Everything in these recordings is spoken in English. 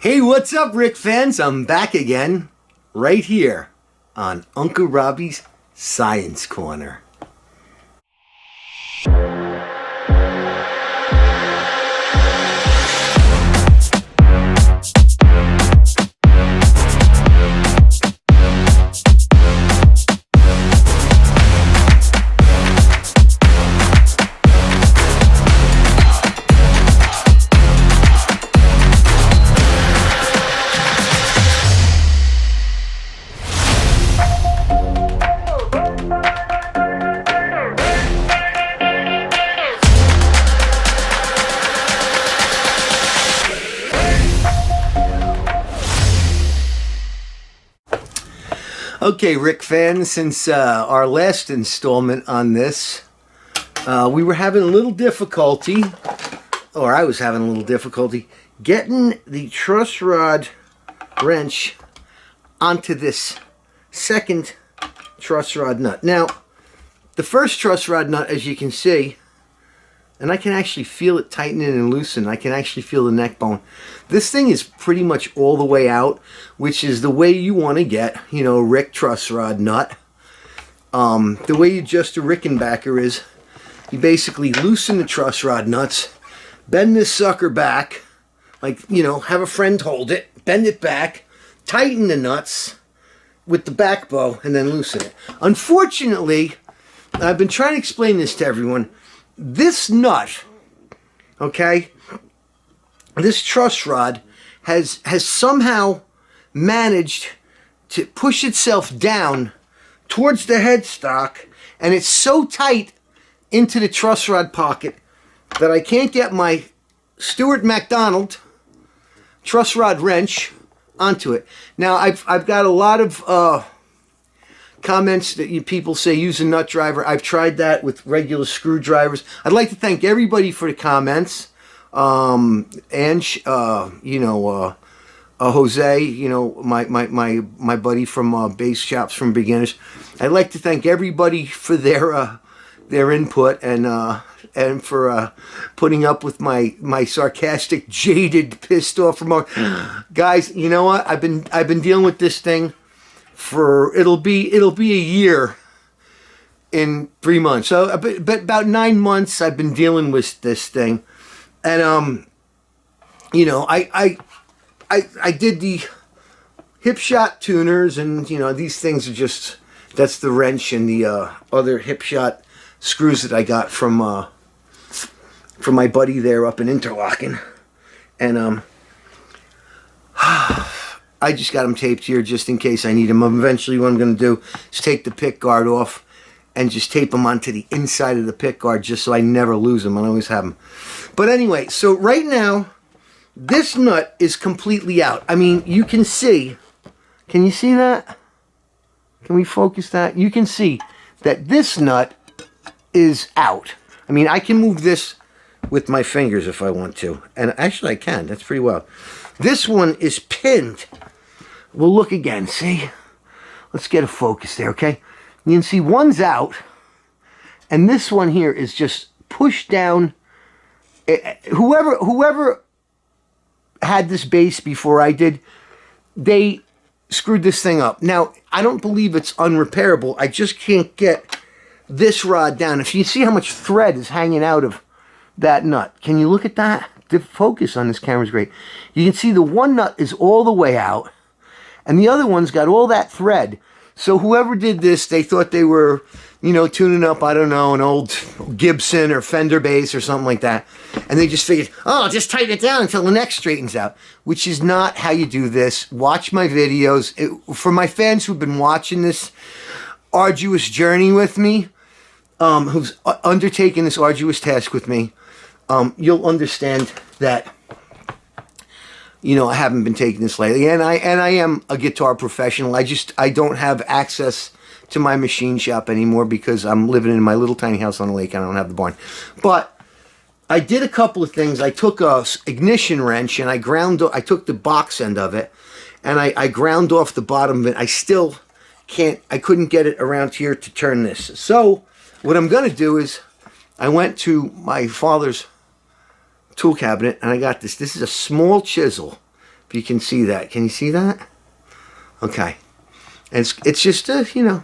Hey, what's up, Rick fans? I'm back again, right here on Uncle Robbie's Science Corner. Okay, Rick fans, since our last installment on this, we were having a little difficulty, or I was having a little difficulty, getting the truss rod wrench onto this second truss rod nut. Now, the first truss rod nut, as you can see, and I can actually feel it tightening and loosen. I can actually feel the neck bone. This thing is pretty much all the way out, which is the way you want to get, you know, a Rick truss rod nut. The way you adjust a Rickenbacker is you basically loosen the truss rod nuts, bend this sucker back, like, you know, have a friend hold it, bend it back, tighten the nuts with the back bow, and then loosen it. Unfortunately, I've been trying to explain this to everyone. This nut, okay, this truss rod has somehow managed to push itself down towards the headstock, and it's so tight into the truss rod pocket that I can't get my Stuart MacDonald truss rod wrench onto it. Now, I've got a lot of comments that people say use a nut driver. I've tried that with regular screwdrivers. I'd like to thank everybody for the comments. Ange, you know, Jose, you know, my buddy from Bass Shops from Beginners. I'd like to thank everybody for their input and for putting up with my sarcastic, jaded, pissed off remark. Guys, you know what? I've been dealing with this thing for it'll be a year in 3 months. So about 9 months I've been dealing with this thing, and you know, I did the hip shot tuners, and you know, these things are just, that's the wrench and the other hip shot screws that I got from my buddy there up in Interlaken, and I just got them taped here just in case I need them. Eventually what I'm going to do is take the pick guard off and just tape them onto the inside of the pick guard just so I never lose them. I always have them. But anyway, so right now, this nut is completely out. I mean, you can see, can you see that? Can we focus that? You can see that this nut is out. I mean, I can move this with my fingers if I want to. And actually I can, that's pretty well. This one is pinned. We'll look again, see? Let's get a focus there, okay? You can see one's out, and this one here is just pushed down. Whoever had this base before I did, they screwed this thing up. Now, I don't believe it's unrepairable. I just can't get this rod down. If you see how much thread is hanging out of that nut, can you look at that? The focus on this camera is great. You can see the one nut is all the way out, and the other one's got all that thread. So whoever did this, they thought they were, you know, tuning up, I don't know, an old Gibson or Fender bass or something like that. And they just figured, oh, just tighten it down until the neck straightens out, which is not how you do this. Watch my videos. For my fans who've been watching this arduous journey with me, who's undertaken this arduous task with me, you'll understand that, you know, I haven't been taking this lately, and I am a guitar professional. I don't have access to my machine shop anymore because I'm living in my little tiny house on the lake and I don't have the barn. But I did a couple of things. I took a ignition wrench and I took the box end of it and I ground off the bottom of it. I still couldn't get it around here to turn this. So what I'm going to do is I went to my father's tool cabinet and I got this. This is a small chisel. If you can see that. Can you see that? Okay. And it's just, you know.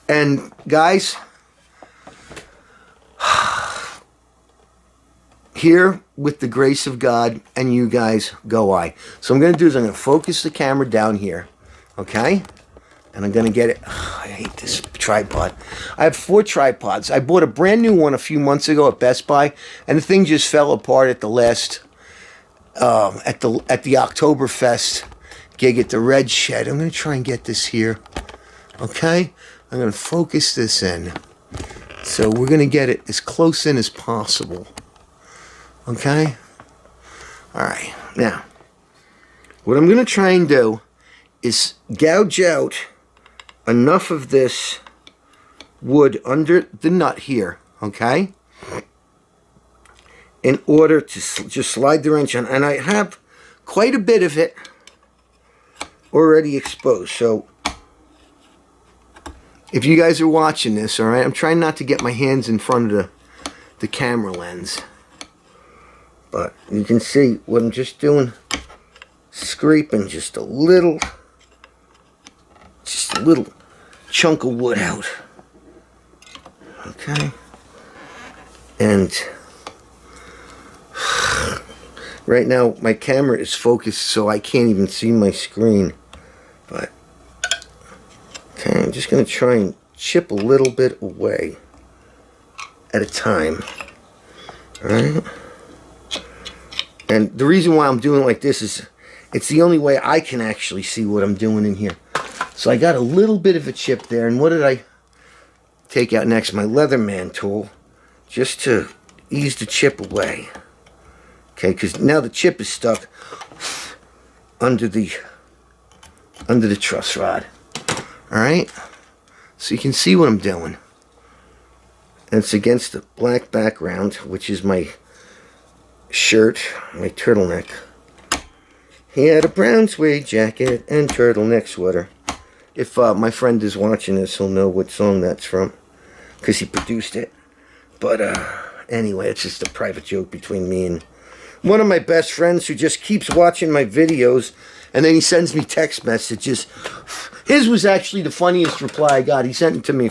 And guys, here with the grace of God and you guys go I. So I'm going to do is I'm going to focus the camera down here. Okay? And I'm going to get it. Oh, I hate this tripod. I have 4 tripods. I bought a brand new one a few months ago at Best Buy, and the thing just fell apart at the last at the Oktoberfest gig at the Red Shed. I'm going to try and get this here. Okay? I'm going to focus this in. So we're going to get it as close in as possible. Okay? Alright. Now, what I'm going to try and do is gouge out enough of this wood under the nut here. Okay? In order to just slide the wrench on. And I have quite a bit of it already exposed. So, if you guys are watching this, alright, I'm trying not to get my hands in front of the camera lens. But you can see what I'm just doing. Scraping just a little chunk of wood out. Okay. And right now my camera is focused so I can't even see my screen. But okay, I'm just going to try and chip a little bit away at a time. Alright? And the reason why I'm doing it like this is it's the only way I can actually see what I'm doing in here. So I got a little bit of a chip there. And what did I take out next? My Leatherman tool. Just to ease the chip away. Okay, because now the chip is stuck under the truss rod. Alright? So you can see what I'm doing. And it's against the black background, which is my shirt, my turtleneck. He had a brown suede jacket and turtleneck sweater. If my friend is watching this, he'll know what song that's from, because he produced it. But anyway, it's just a private joke between me and one of my best friends who just keeps watching my videos, and then he sends me text messages. His was actually the funniest reply I got. He sent it to me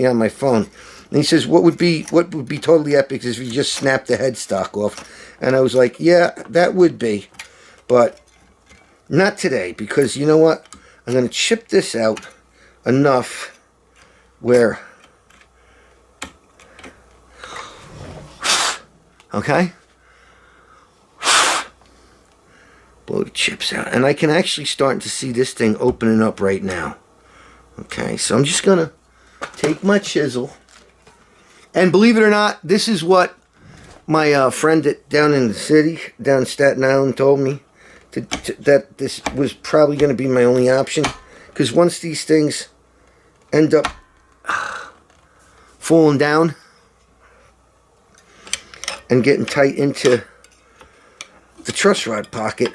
on my phone. And he says, what would be totally epic is if you just snapped the headstock off. And I was like, yeah, that would be. But not today, because you know what? I'm going to chip this out enough where... Okay? Blow the chips out. And I can actually start to see this thing opening up right now. Okay, so I'm just going to take my chisel. And believe it or not, this is what my friend down in the city, down in Staten Island, told me. That this was probably going to be my only option. Because once these things end up falling down and getting tight into the truss rod pocket,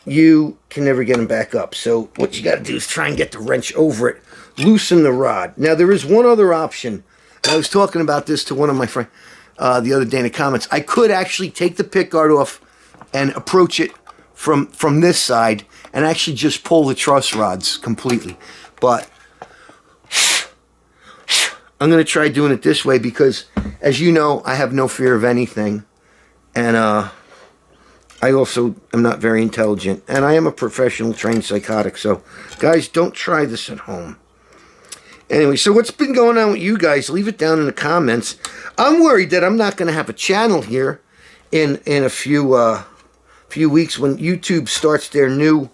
you can never get them back up. So what you got to do is try and get the wrench over it. Loosen the rod. Now there is one other option. I was talking about this to one of my friends the other day in the comments. I could actually take the pick guard off and approach it from this side and actually just pull the truss rods completely. But I'm going to try doing it this way because, as you know, I have no fear of anything. And I also am not very intelligent. And I am a professional trained psychotic. So, guys, don't try this at home. Anyway, so what's been going on with you guys? Leave it down in the comments. I'm worried that I'm not going to have a channel here in a few weeks when YouTube starts their new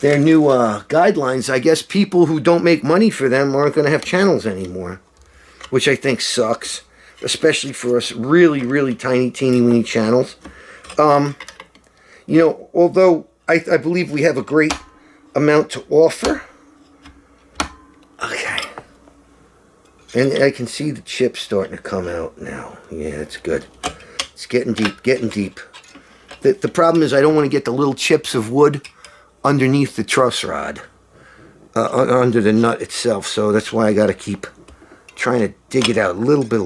guidelines. I guess people who don't make money for them aren't going to have channels anymore, which I think sucks, especially for us really, really tiny, teeny-weeny channels. You know, although I believe we have a great amount to offer. Okay. And I can see the chips starting to come out now. Yeah, it's good. It's getting deep, getting deep. The problem is I don't want to get the little chips of wood underneath the truss rod, under the nut itself. So that's why I got to keep trying to dig it out a little bit.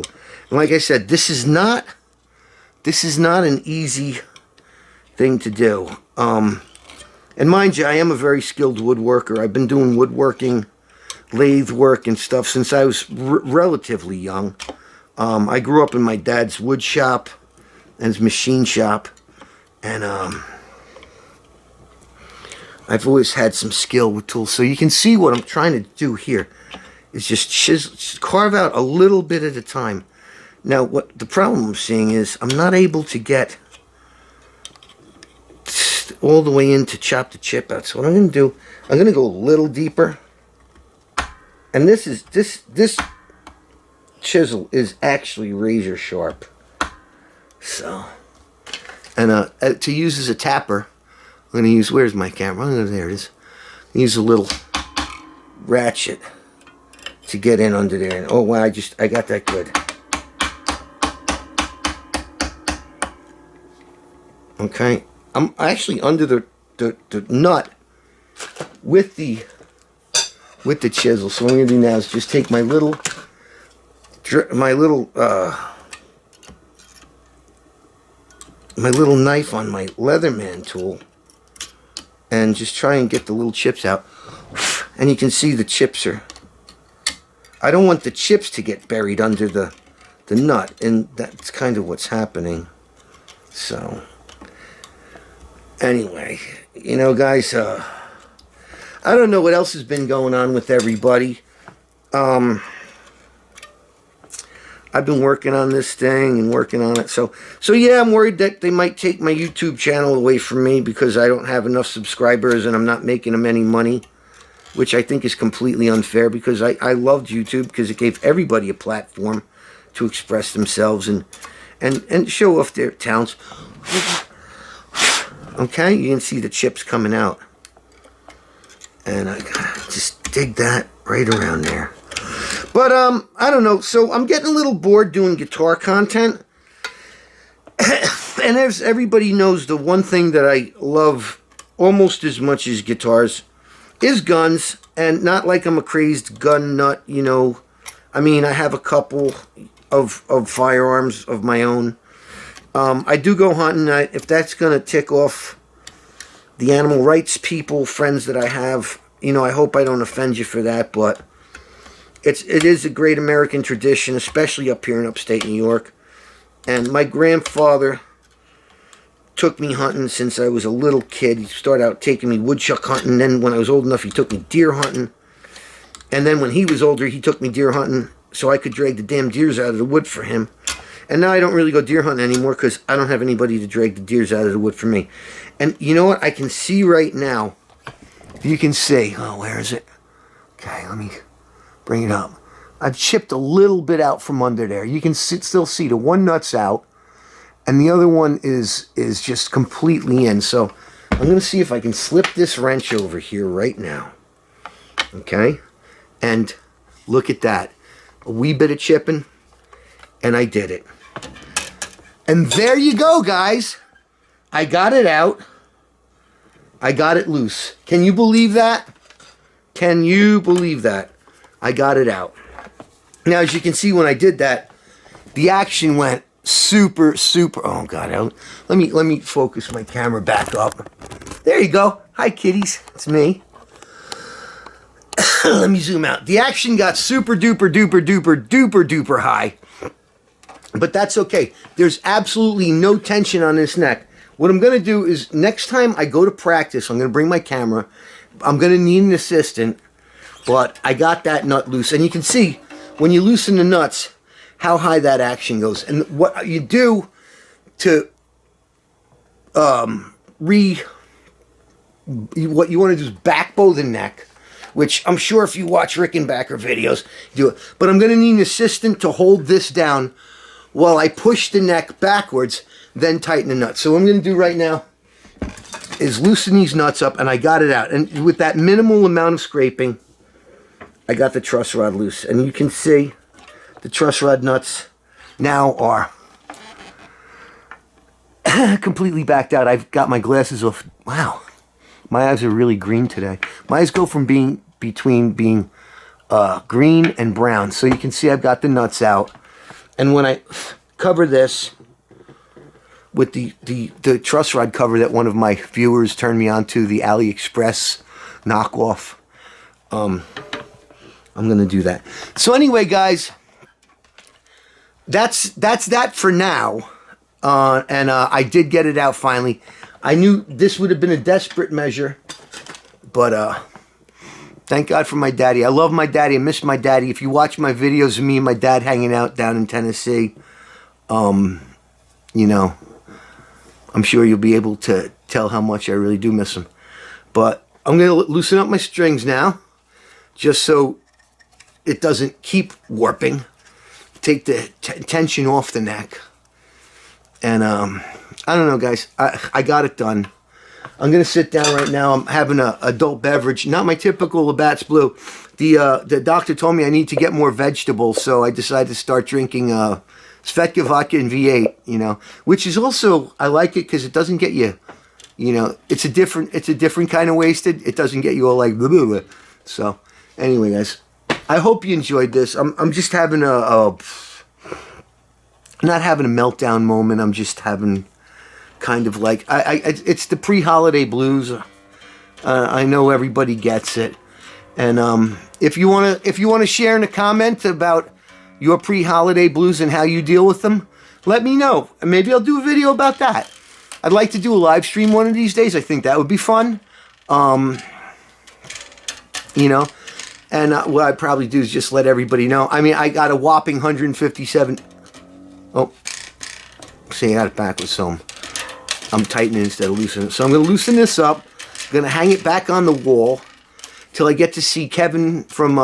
And like I said, this is not this is not an easy thing to do. And mind you, I am a very skilled woodworker. I've been doing woodworking, lathe work and stuff since I was relatively young. I grew up in my dad's wood shop and his machine shop. And I've always had some skill with tools. So you can see what I'm trying to do here is just carve out a little bit at a time. Now, what the problem I'm seeing is I'm not able to get all the way in to chop the chip out. So what I'm going to do, I'm going to go a little deeper. And this chisel is actually razor sharp. So, and to use as a tapper, I'm going to use, where's my camera? There it is. Use a little ratchet to get in under there. And oh wow, I got that good. Okay, I'm actually under the nut with the chisel. So what I'm gonna do now is just take my little knife on my Leatherman tool and just try and get the little chips out. And you can see the chips are, I don't want the chips to get buried under the nut, and that's kind of what's happening. So anyway, you know, guys, I don't know what else has been going on with everybody. I've been working on this thing and working on it. So yeah, I'm worried that they might take my YouTube channel away from me because I don't have enough subscribers and I'm not making them any money, which I think is completely unfair, because I loved YouTube because it gave everybody a platform to express themselves and show off their talents. Okay, you can see the chips coming out. And I gotta just dig that right around there. But, I don't know. So, I'm getting a little bored doing guitar content. And as everybody knows, the one thing that I love almost as much as guitars is guns. And not like I'm a crazed gun nut, you know. I mean, I have a couple of firearms of my own. I do go hunting. If that's going to tick off the animal rights people, friends that I have, you know, I hope I don't offend you for that, but it is a great American tradition, especially up here in upstate New York. And my grandfather took me hunting since I was a little kid. He started out taking me woodchuck hunting. Then when I was old enough, he took me deer hunting. And then when he was older, he took me deer hunting so I could drag the damn deers out of the wood for him. And now I don't really go deer hunting anymore because I don't have anybody to drag the deers out of the wood for me. And you know what? I can see right now. You can see. Oh, where is it? Okay, let me bring it up. I've chipped a little bit out from under there. You can still see the one nut's out, and the other one is just completely in. So I'm going to see if I can slip this wrench over here right now. Okay? And look at that. A wee bit of chipping, and I did it. And there you go, guys. I got it out. I got it loose. Can you believe that? Can you believe that? I got it out. Now, as you can see, when I did that, the action went super. Oh God! Let me focus my camera back up. There you go. Hi, kitties. It's me. Let me zoom out. The action got super duper high. But that's okay. There's absolutely no tension on this neck. What I'm going to do is, next time I go to practice, I'm going to bring my camera. I'm going to need an assistant. But I got that nut loose. And you can see, when you loosen the nuts, how high that action goes. And what you do to what you want to do is back bow the neck, which I'm sure if you watch RICKENBACKER videos, you do it. But I'm going to need an assistant to hold this down while I push the neck backwards, then tighten the nuts. So what I'm going to do right now is loosen these nuts up, and I got it out. And with that minimal amount of scraping, I got the truss rod loose. And you can see the truss rod nuts now are completely backed out. I've got my glasses off. Wow. My eyes are really green today. My eyes go from being green and brown. So you can see I've got the nuts out. And when I cover this, with the truss rod cover that one of my viewers turned me on to, the AliExpress knockoff. I'm gonna do that. So anyway, guys, that's that for now. I did get it out finally. I knew this would have been a desperate measure, but thank God for my daddy. I love my daddy. I miss my daddy. If you watch my videos of me and my dad hanging out down in Tennessee, you know, I'm sure you'll be able to tell how much I really do miss him. But I'm going to loosen up my strings now, just so it doesn't keep warping. Take the tension off the neck. And I don't know, guys. I got it done. I'm going to sit down right now. I'm having an adult beverage. Not my typical Labatt's Blue. The doctor told me I need to get more vegetables, so I decided to start drinking Svedka vodka and V8, you know, which is also, I like it because it doesn't get you, you know, it's a different kind of wasted. It doesn't get you all like blah, blah, blah. So anyway, guys, I hope you enjoyed this. I'm just having not having a meltdown moment. I'm just having kind of like, it's the pre-holiday blues. I know everybody gets it. And if you want to share in a comment about your pre-holiday blues and how you deal with them, let me know. And maybe I'll do a video about that. I'd like to do a live stream one of these days. I think that would be fun. You know, and what I'd probably do is just let everybody know. I mean, I got a whopping 157. Oh, see, I got it backwards, so I'm tightening instead of loosening it. So I'm going to loosen this up. I'm going to hang it back on the wall till I get to see Kevin from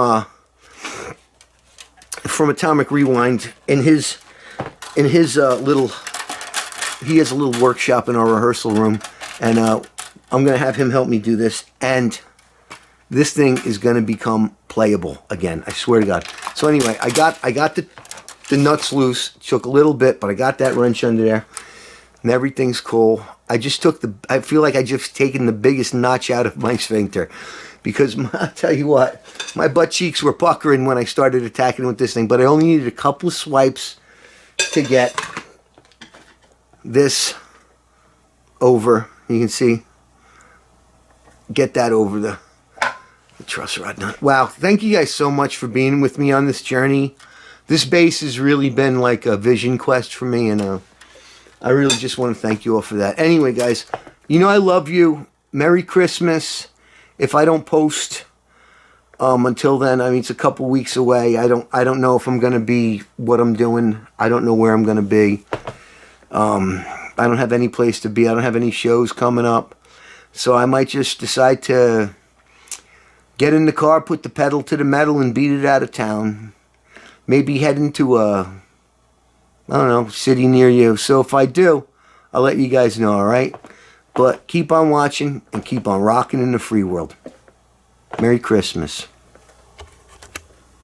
Atomic Rewind in his little, he has a little workshop in our rehearsal room, and I'm going to have him help me do this, and this thing is going to become playable again. I swear to God. So anyway, I got the nuts loose. Took a little bit, but I got that wrench under there, and everything's cool. I feel like I just taken the biggest notch out of my sphincter, because I'll tell you what, my butt cheeks were puckering when I started attacking with this thing, but I only needed a couple of swipes to get this over. You can see, get that over the truss rod nut. Wow, thank you guys so much for being with me on this journey. This bass has really been like a vision quest for me, and I really just want to thank you all for that. Anyway, guys, you know I love you. Merry Christmas. If I don't post until then, I mean, it's a couple weeks away. I don't know if I'm going to be what I'm doing. I don't know where I'm going to be. I don't have any place to be. I don't have any shows coming up. So I might just decide to get in the car, put the pedal to the metal, and beat it out of town. Maybe head into a, I don't know, city near you. So if I do, I'll let you guys know, all right? But keep on watching and keep on rocking in the free world. Merry Christmas.